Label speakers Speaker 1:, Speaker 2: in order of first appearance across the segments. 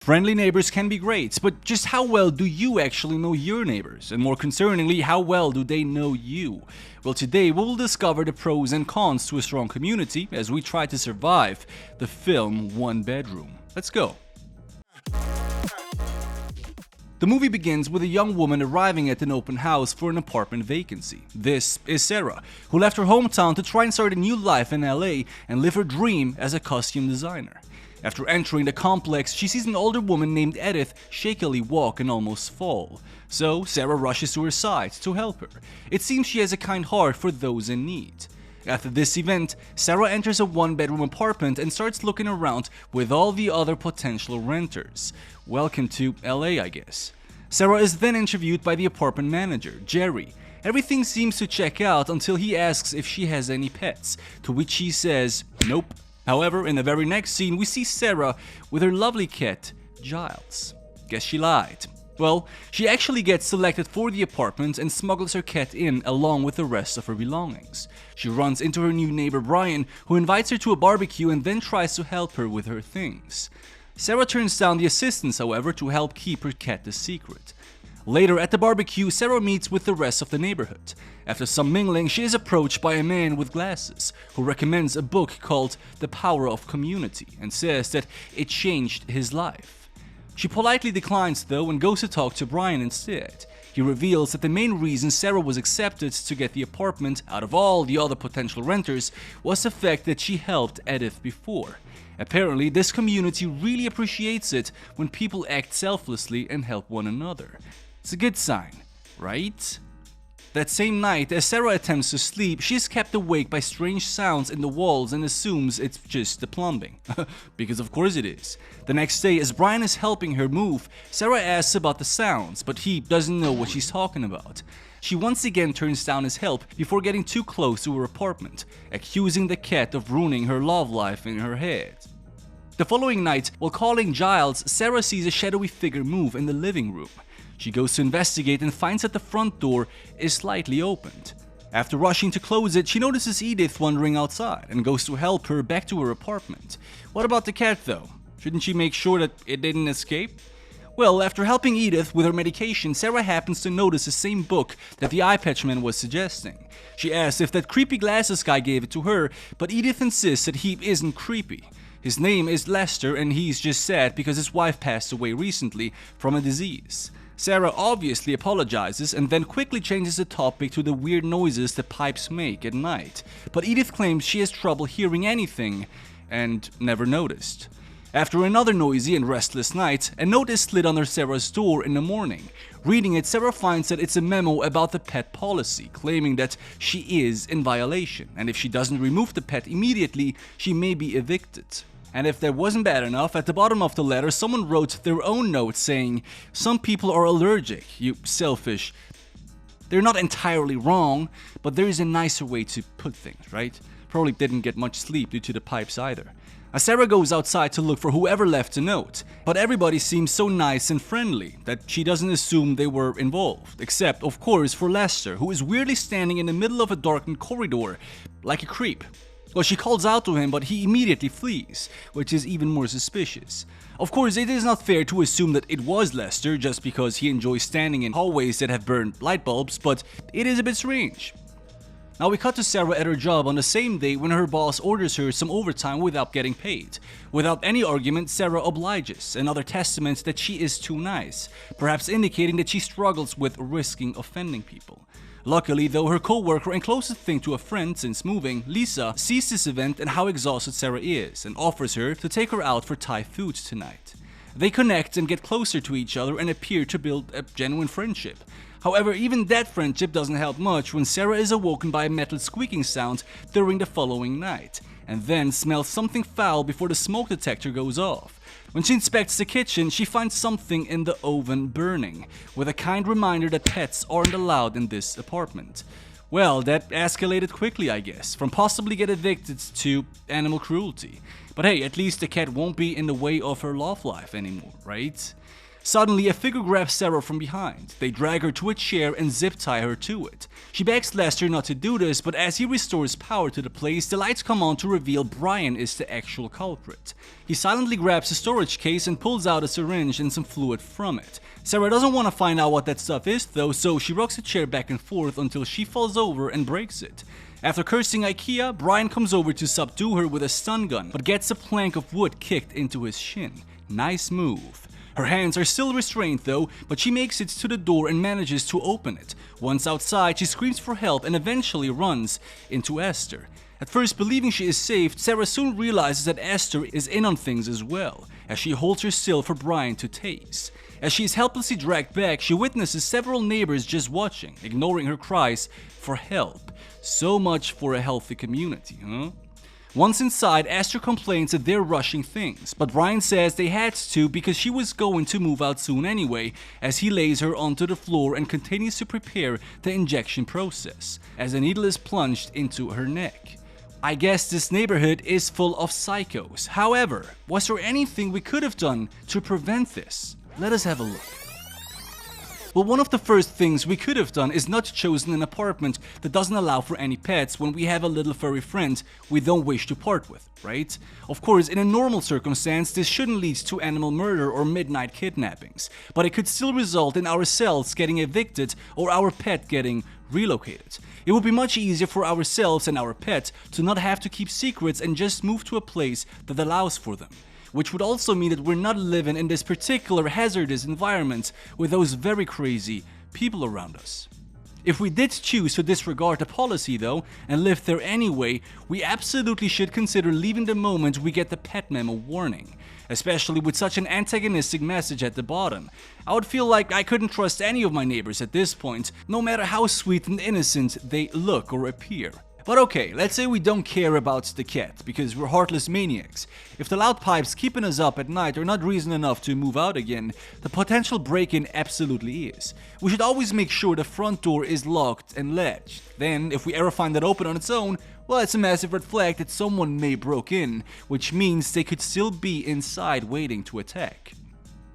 Speaker 1: Friendly neighbors can be great, but just how well do you actually know your neighbors? And more concerningly, how well do they know you? Well, today we will discover the pros and cons to a strong community as we try to survive the film One Bedroom. Let's go. The movie begins with a young woman arriving at an open house for an apartment vacancy. This is Sarah, who left her hometown to try and start a new life in LA and live her dream as a costume designer. After entering the complex, she sees an older woman named Edith shakily walk and almost fall. So Sarah rushes to her side to help her. It seems she has a kind heart for those in need. After this event, Sarah enters a one-bedroom apartment and starts looking around with all the other potential renters. Welcome to LA, I guess. Sarah is then interviewed by the apartment manager, Jerry. Everything seems to check out until he asks if she has any pets, to which she says, nope. However, in the very next scene, we see Sarah with her lovely cat, Giles. Guess she lied. Well, she actually gets selected for the apartment and smuggles her cat in along with the rest of her belongings. She runs into her new neighbor Brian, who invites her to a barbecue and then tries to help her with her things. Sarah turns down the assistance, however, to help keep her cat a secret. Later at the barbecue, Sarah meets with the rest of the neighborhood. After some mingling, she is approached by a man with glasses who recommends a book called The Power of Community and says that it changed his life. She politely declines though and goes to talk to Brian instead. He reveals that the main reason Sarah was accepted to get the apartment out of all the other potential renters was the fact that she helped Edith before. Apparently, this community really appreciates it when people act selflessly and help one another. It's a good sign, right? That same night, as Sarah attempts to sleep, she is kept awake by strange sounds in the walls and assumes it's just the plumbing. Because of course it is. The next day, as Brian is helping her move, Sarah asks about the sounds, but he doesn't know what she's talking about. She once again turns down his help before getting too close to her apartment, accusing the cat of ruining her love life in her head. The following night, while calling Giles, Sarah sees a shadowy figure move in the living room. She goes to investigate and finds that the front door is slightly opened. After rushing to close it, she notices Edith wandering outside and goes to help her back to her apartment. What about the cat though? Shouldn't she make sure that it didn't escape? Well, after helping Edith with her medication, Sarah happens to notice the same book that the eye patch man was suggesting. She asks if that creepy glasses guy gave it to her, but Edith insists that he isn't creepy. His name is Lester and he's just sad because his wife passed away recently from a disease. Sarah obviously apologizes and then quickly changes the topic to the weird noises the pipes make at night, but Edith claims she has trouble hearing anything and never noticed. After another noisy and restless night, a note is slid under Sarah's door in the morning. Reading it, Sarah finds that it's a memo about the pet policy, claiming that she is in violation, and if she doesn't remove the pet immediately, she may be evicted. And if that wasn't bad enough, at the bottom of the letter someone wrote their own note saying, "Some people are allergic, you selfish." They're not entirely wrong, but there is a nicer way to put things, right? Probably didn't get much sleep due to the pipes either. As Sarah goes outside to look for whoever left a note, but everybody seems so nice and friendly that she doesn't assume they were involved, except of course for Lester, who is weirdly standing in the middle of a darkened corridor like a creep. Well, she calls out to him, but he immediately flees, which is even more suspicious. Of course, it is not fair to assume that it was Lester just because he enjoys standing in hallways that have burned light bulbs, but it is a bit strange. Now we cut to Sarah at her job on the same day when her boss orders her some overtime without getting paid. Without any argument, Sarah obliges, another testament that she is too nice, perhaps indicating that she struggles with risking offending people. Luckily, though, her co-worker and closest thing to a friend since moving, Lisa, sees this event and how exhausted Sarah is and offers her to take her out for Thai food tonight. They connect and get closer to each other and appear to build a genuine friendship. However, even that friendship doesn't help much when Sarah is awoken by a metal squeaking sound during the following night, and then smells something foul before the smoke detector goes off. When she inspects the kitchen, she finds something in the oven burning, with a kind reminder that pets aren't allowed in this apartment. Well, that escalated quickly, I guess, from possibly get evicted to animal cruelty. But hey, at least the cat won't be in the way of her love life anymore, right? Suddenly, a figure grabs Sarah from behind. They drag her to a chair and zip tie her to it. She begs Lester not to do this, but as he restores power to the place, the lights come on to reveal Brian is the actual culprit. He silently grabs a storage case and pulls out a syringe and some fluid from it. Sarah doesn't want to find out what that stuff is though, so she rocks the chair back and forth until she falls over and breaks it. After cursing IKEA, Brian comes over to subdue her with a stun gun, but gets a plank of wood kicked into his shin. Nice move. Her hands are still restrained though, but she makes it to the door and manages to open it. Once outside, she screams for help and eventually runs into Esther. At first believing she is safe, Sarah soon realizes that Esther is in on things as well, as she holds her still for Brian to tase. As she is helplessly dragged back, she witnesses several neighbors just watching, ignoring her cries for help. So much for a healthy community, huh? Once inside, Esther complains that they're rushing things, but Brian says they had to because she was going to move out soon anyway, as he lays her onto the floor and continues to prepare the injection process, as a needle is plunged into her neck. I guess this neighborhood is full of psychos. However, was there anything we could have done to prevent this? Let us have a look. Well, one of the first things we could have done is not chosen an apartment that doesn't allow for any pets when we have a little furry friend we don't wish to part with, right? Of course, in a normal circumstance, this shouldn't lead to animal murder or midnight kidnappings, but it could still result in ourselves getting evicted or our pet getting relocated. It would be much easier for ourselves and our pet to not have to keep secrets and just move to a place that allows for them. Which would also mean that we're not living in this particular hazardous environment with those very crazy people around us. If we did choose to disregard the policy though, and live there anyway, we absolutely should consider leaving the moment we get the pet memo warning. Especially with such an antagonistic message at the bottom. I would feel like I couldn't trust any of my neighbors at this point, no matter how sweet and innocent they look or appear. But okay, let's say we don't care about the cat, because we're heartless maniacs. If the loud pipes keeping us up at night are not reason enough to move out again, the potential break-in absolutely is. We should always make sure the front door is locked and latched. Then, if we ever find it open on its own, well, it's a massive red flag that someone may broke in, which means they could still be inside waiting to attack.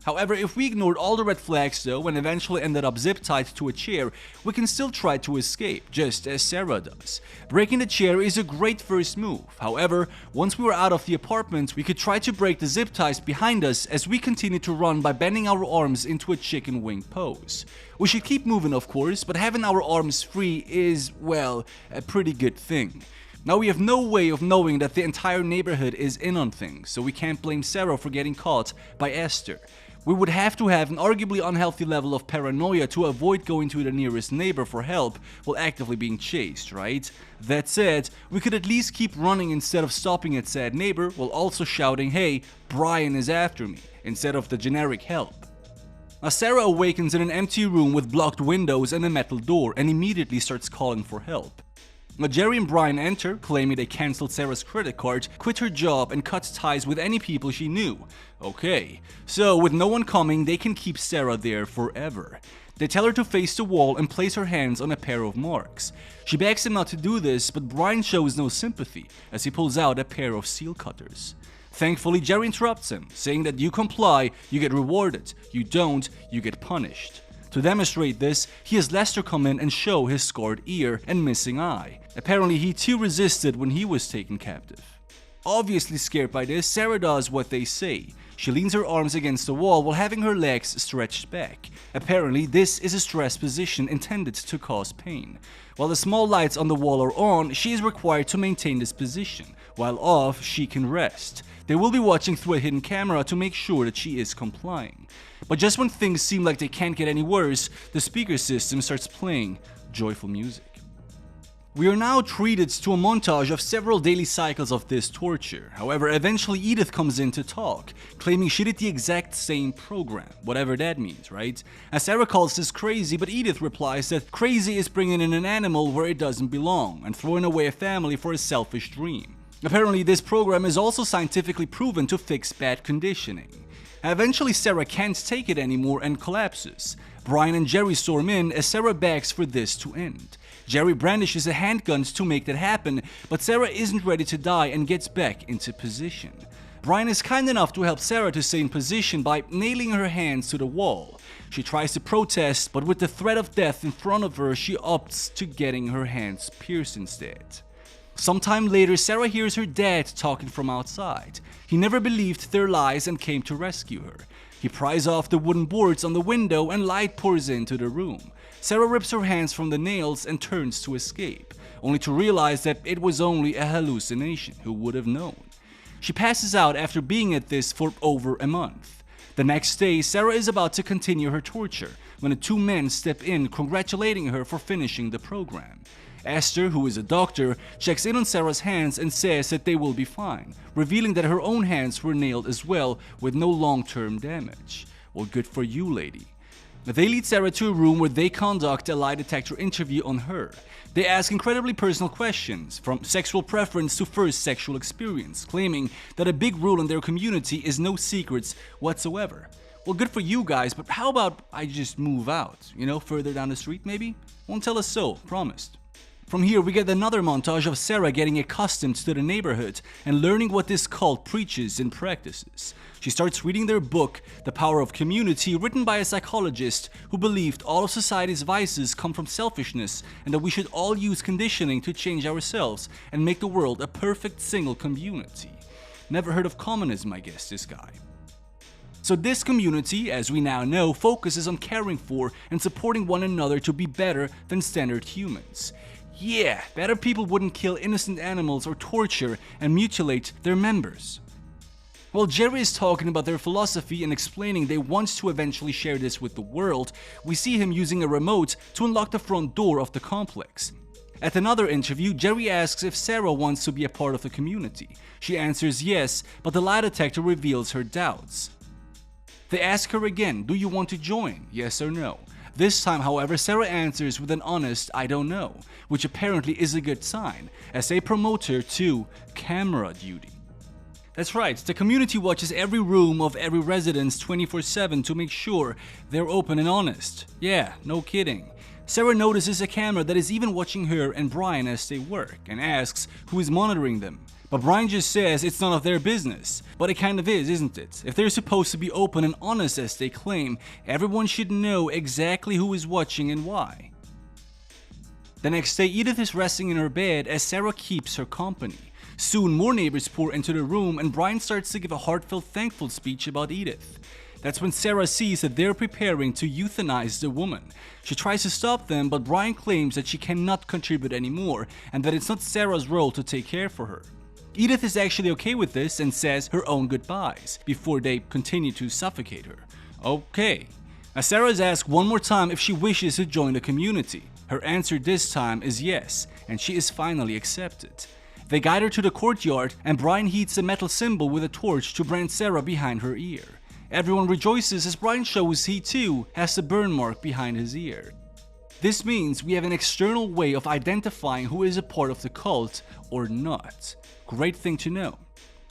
Speaker 1: However, if we ignored all the red flags though and eventually ended up zip-tied to a chair, we can still try to escape, just as Sarah does. Breaking the chair is a great first move. However, once we were out of the apartment, we could try to break the zip ties behind us as we continue to run by bending our arms into a chicken wing pose. We should keep moving of course, but having our arms free is, well, a pretty good thing. Now we have no way of knowing that the entire neighborhood is in on things, so we can't blame Sarah for getting caught by Esther. We would have to have an arguably unhealthy level of paranoia to avoid going to the nearest neighbor for help while actively being chased, right? That said, we could at least keep running instead of stopping at said neighbor while also shouting, "Hey, Brian is after me," instead of the generic help. Now Sarah awakens in an empty room with blocked windows and a metal door and immediately starts calling for help. Now Jerry and Brian enter, claiming they cancelled Sarah's credit card, quit her job and cut ties with any people she knew. Okay, so with no one coming, they can keep Sarah there forever. They tell her to face the wall and place her hands on a pair of marks. She begs him not to do this, but Brian shows no sympathy as he pulls out a pair of seal cutters. Thankfully, Jerry interrupts him, saying that you comply, you get rewarded, you don't, you get punished. To demonstrate this, he has Lester come in and show his scarred ear and missing eye. Apparently he too resisted when he was taken captive. Obviously scared by this, Sarah does what they say. She leans her arms against the wall while having her legs stretched back. Apparently this is a stress position intended to cause pain. While the small lights on the wall are on, she is required to maintain this position. While off, she can rest. They will be watching through a hidden camera to make sure that she is complying. But just when things seem like they can't get any worse, the speaker system starts playing joyful music. We are now treated to a montage of several daily cycles of this torture. However, eventually Edith comes in to talk, claiming she did the exact same program, whatever that means, right? As Sarah calls this crazy, but Edith replies that crazy is bringing in an animal where it doesn't belong and throwing away a family for a selfish dream. Apparently, this program is also scientifically proven to fix bad conditioning. Eventually, Sarah can't take it anymore and collapses. Brian and Jerry storm in as Sarah begs for this to end. Jerry brandishes a handgun to make that happen, but Sarah isn't ready to die and gets back into position. Brian is kind enough to help Sarah to stay in position by nailing her hands to the wall. She tries to protest, but with the threat of death in front of her, she opts to getting her hands pierced instead. Sometime later, Sarah hears her dad talking from outside. He never believed their lies and came to rescue her. He pries off the wooden boards on the window and light pours into the room. Sarah rips her hands from the nails and turns to escape, only to realize that it was only a hallucination. Who would have known? She passes out after being at this for over a month. The next day, Sarah is about to continue her torture when the two men step in, congratulating her for finishing the program. Esther, who is a doctor, checks in on Sarah's hands and says that they will be fine, revealing that her own hands were nailed as well with no long-term damage. Well, good for you, lady. They lead Sarah to a room where they conduct a lie detector interview on her. They ask incredibly personal questions, from sexual preference to first sexual experience, claiming that a big rule in their community is no secrets whatsoever. Well, good for you guys, but how about I just move out? Further down the street maybe? Won't tell us so, promised. From here, we get another montage of Sarah getting accustomed to the neighborhood and learning what this cult preaches and practices. She starts reading their book, The Power of Community, written by a psychologist who believed all of society's vices come from selfishness and that we should all use conditioning to change ourselves and make the world a perfect single community. Never heard of communism, I guess, this guy. So this community, as we now know, focuses on caring for and supporting one another to be better than standard humans. Yeah, better people wouldn't kill innocent animals or torture and mutilate their members. While Jerry is talking about their philosophy and explaining they want to eventually share this with the world, we see him using a remote to unlock the front door of the complex. At another interview, Jerry asks if Sarah wants to be a part of the community. She answers yes, but the lie detector reveals her doubts. They ask her again, do you want to join? Yes or no? This time, however, Sarah answers with an honest "I don't know," which apparently is a good sign, as they promote her to camera duty. That's right, the community watches every room of every residence 24/7 to make sure they're open and honest. Yeah, no kidding. Sarah notices a camera that is even watching her and Brian as they work, and asks who is monitoring them. But Brian just says it's none of their business. But it kind of is, isn't it? If they're supposed to be open and honest as they claim, everyone should know exactly who is watching and why. The next day, Edith is resting in her bed as Sarah keeps her company. Soon, more neighbors pour into the room and Brian starts to give a heartfelt thankful speech about Edith. That's when Sarah sees that they're preparing to euthanize the woman. She tries to stop them, but Brian claims that she cannot contribute anymore and that it's not Sarah's role to take care for her. Edith is actually okay with this and says her own goodbyes before they continue to suffocate her. Okay. As Sarah is asked one more time if she wishes to join the community. Her answer this time is yes, and she is finally accepted. They guide her to the courtyard and Brian heats a metal symbol with a torch to brand Sarah behind her ear. Everyone rejoices as Brian shows he too has the burn mark behind his ear. This means we have an external way of identifying who is a part of the cult or not. Great thing to know.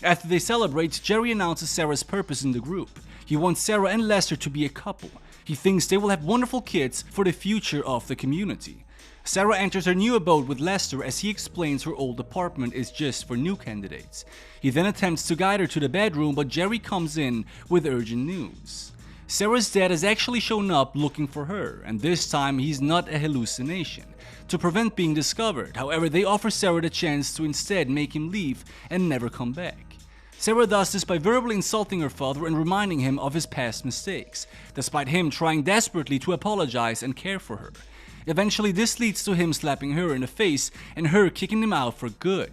Speaker 1: After they celebrate, Jerry announces Sarah's purpose in the group. He wants Sarah and Lester to be a couple. He thinks they will have wonderful kids for the future of the community. Sarah enters her new abode with Lester as he explains her old apartment is just for new candidates. He then attempts to guide her to the bedroom, but Jerry comes in with urgent news. Sarah's dad has actually shown up looking for her, and this time he's not a hallucination. To prevent being discovered, however, they offer Sarah the chance to instead make him leave and never come back. Sarah does this by verbally insulting her father and reminding him of his past mistakes, despite him trying desperately to apologize and care for her. Eventually, this leads to him slapping her in the face and her kicking him out for good.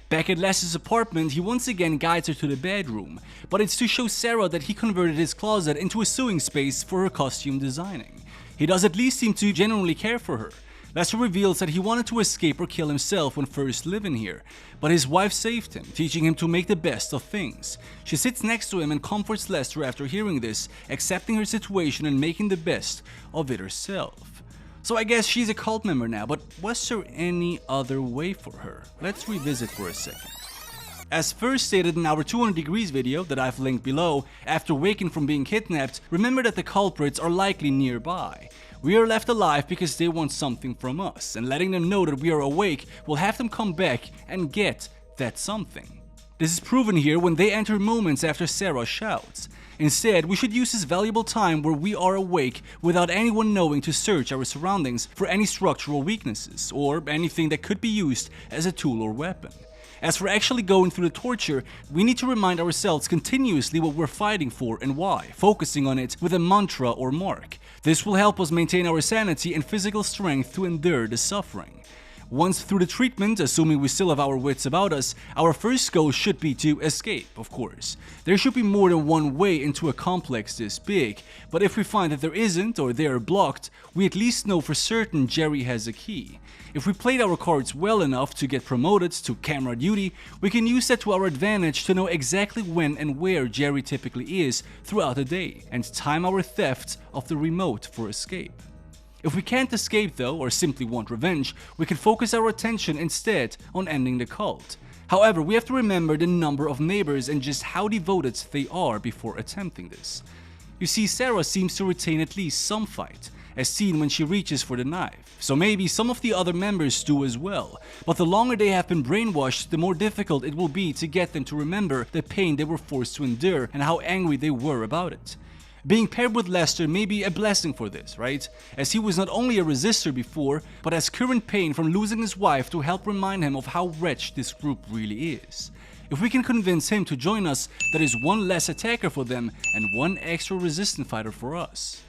Speaker 1: Back at Lester's apartment, he once again guides her to the bedroom, but it's to show Sarah that he converted his closet into a sewing space for her costume designing. He does at least seem to genuinely care for her. Lester reveals that he wanted to escape or kill himself when first living here, but his wife saved him, teaching him to make the best of things. She sits next to him and comforts Lester after hearing this, accepting her situation and making the best of it herself. So I guess she's a cult member now, but was there any other way for her? Let's revisit for a second. As first stated in our 200 Degrees video that I've linked below, after waking from being kidnapped, remember that the culprits are likely nearby. We are left alive because they want something from us, and letting them know that we are awake will have them come back and get that something. This is proven here when they enter moments after Sarah shouts. Instead, we should use this valuable time where we are awake without anyone knowing to search our surroundings for any structural weaknesses or anything that could be used as a tool or weapon. As for actually going through the torture, we need to remind ourselves continuously what we're fighting for and why, focusing on it with a mantra or mark. This will help us maintain our sanity and physical strength to endure the suffering. Once through the treatment, assuming we still have our wits about us, our first goal should be to escape, of course. There should be more than one way into a complex this big, but if we find that there isn't or they are blocked, we at least know for certain Jerry has a key. If we played our cards well enough to get promoted to camera duty, we can use that to our advantage to know exactly when and where Jerry typically is throughout the day, and time our theft of the remote for escape. If we can't escape though, or simply want revenge, we can focus our attention instead on ending the cult. However, we have to remember the number of neighbors and just how devoted they are before attempting this. You see, Sarah seems to retain at least some fight, as seen when she reaches for the knife, so maybe some of the other members do as well, but the longer they have been brainwashed, the more difficult it will be to get them to remember the pain they were forced to endure and how angry they were about it. Being paired with Lester may be a blessing for this, right? As he was not only a resistor before, but has current pain from losing his wife to help remind him of how wretched this group really is. If we can convince him to join us, that is one less attacker for them and one extra resistant fighter for us.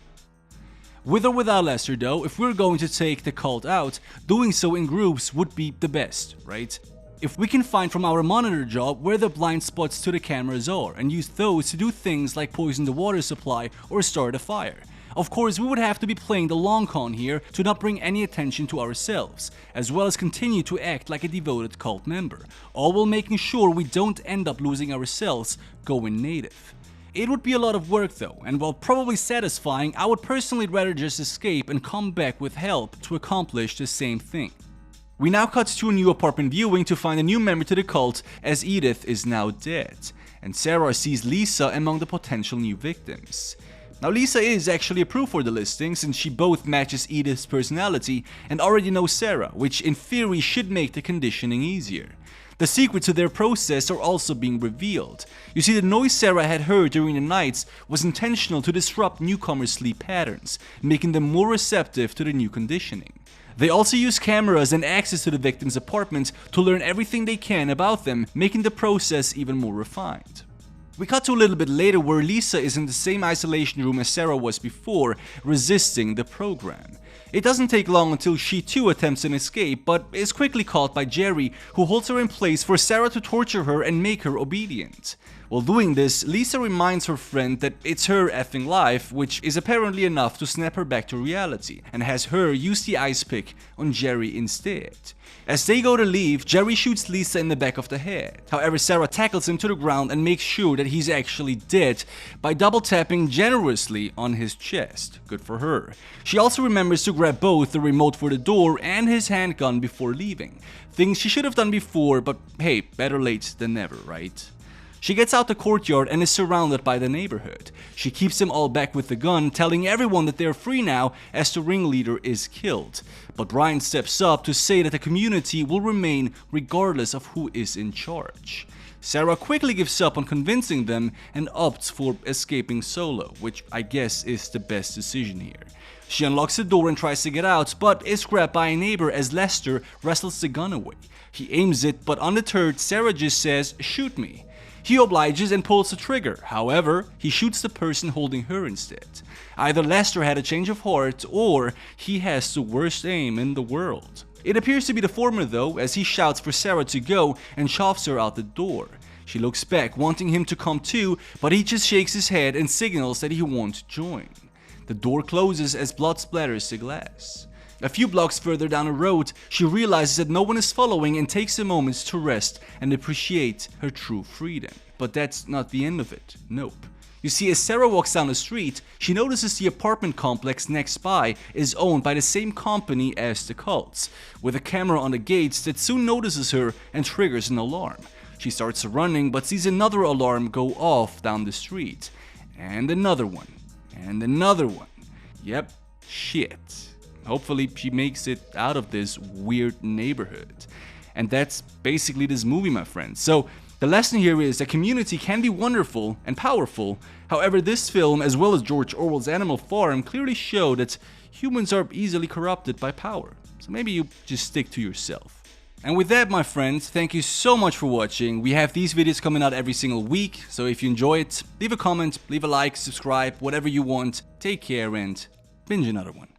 Speaker 1: With or without Lester though, if we're going to take the cult out, doing so in groups would be the best, right? If we can find from our monitor job where the blind spots to the cameras are and use those to do things like poison the water supply or start a fire. Of course, we would have to be playing the long con here to not bring any attention to ourselves, as well as continue to act like a devoted cult member, all while making sure we don't end up losing ourselves going native. It would be a lot of work though, and while probably satisfying, I would personally rather just escape and come back with help to accomplish the same thing. We now cut to a new apartment viewing to find a new member to the cult, as Edith is now dead, and Sarah sees Lisa among the potential new victims. Now Lisa is actually approved for the listing since she both matches Edith's personality and already knows Sarah, which in theory should make the conditioning easier. The secrets to their process are also being revealed. You see, the noise Sarah had heard during the nights was intentional to disrupt newcomers' sleep patterns, making them more receptive to the new conditioning. They also use cameras and access to the victim's apartment to learn everything they can about them, making the process even more refined. We cut to a little bit later where Lisa is in the same isolation room as Sarah was before, resisting the program. It doesn't take long until she too attempts an escape, but is quickly caught by Jerry, who holds her in place for Sarah to torture her and make her obedient. While doing this, Lisa reminds her friend that it's her effing life, which is apparently enough to snap her back to reality, and has her use the ice pick on Jerry instead. As they go to leave, Jerry shoots Lisa in the back of the head. However, Sarah tackles him to the ground and makes sure that he's actually dead by double tapping generously on his chest. Good for her. She also remembers to grab both the remote for the door and his handgun before leaving. Things she should have done before, but hey, better late than never, right? She gets out the courtyard and is surrounded by the neighborhood. She keeps them all back with the gun, telling everyone that they're free now as the ringleader is killed. But Brian steps up to say that the community will remain regardless of who is in charge. Sarah quickly gives up on convincing them and opts for escaping solo, which I guess is the best decision here. She unlocks the door and tries to get out, but is grabbed by a neighbor as Lester wrestles the gun away. He aims it, but undeterred, Sarah just says, "Shoot me." He obliges and pulls the trigger. However, he shoots the person holding her instead. Either Lester had a change of heart, or he has the worst aim in the world. It appears to be the former though, as he shouts for Sarah to go and shoves her out the door. She looks back, wanting him to come too, but he just shakes his head and signals that he won't join. The door closes as blood splatters the glass. A few blocks further down the road, she realizes that no one is following and takes a moment to rest and appreciate her true freedom. But that's not the end of it, nope. You see, as Sarah walks down the street, she notices the apartment complex next by is owned by the same company as the cults, with a camera on the gates that soon notices her and triggers an alarm. She starts running but sees another alarm go off down the street. And another one. And another one. Yep, shit. Hopefully she makes it out of this weird neighborhood. And that's basically this movie, my friends. So The lesson here is that community can be wonderful and powerful. However, this film, as well as George Orwell's Animal Farm, clearly show that humans are easily corrupted by power. So maybe you just stick to yourself. And with that, my friends, thank you so much for watching. We have these videos coming out every single week, so if you enjoy it, leave a comment, leave a like, subscribe, whatever you want. Take care and binge another one.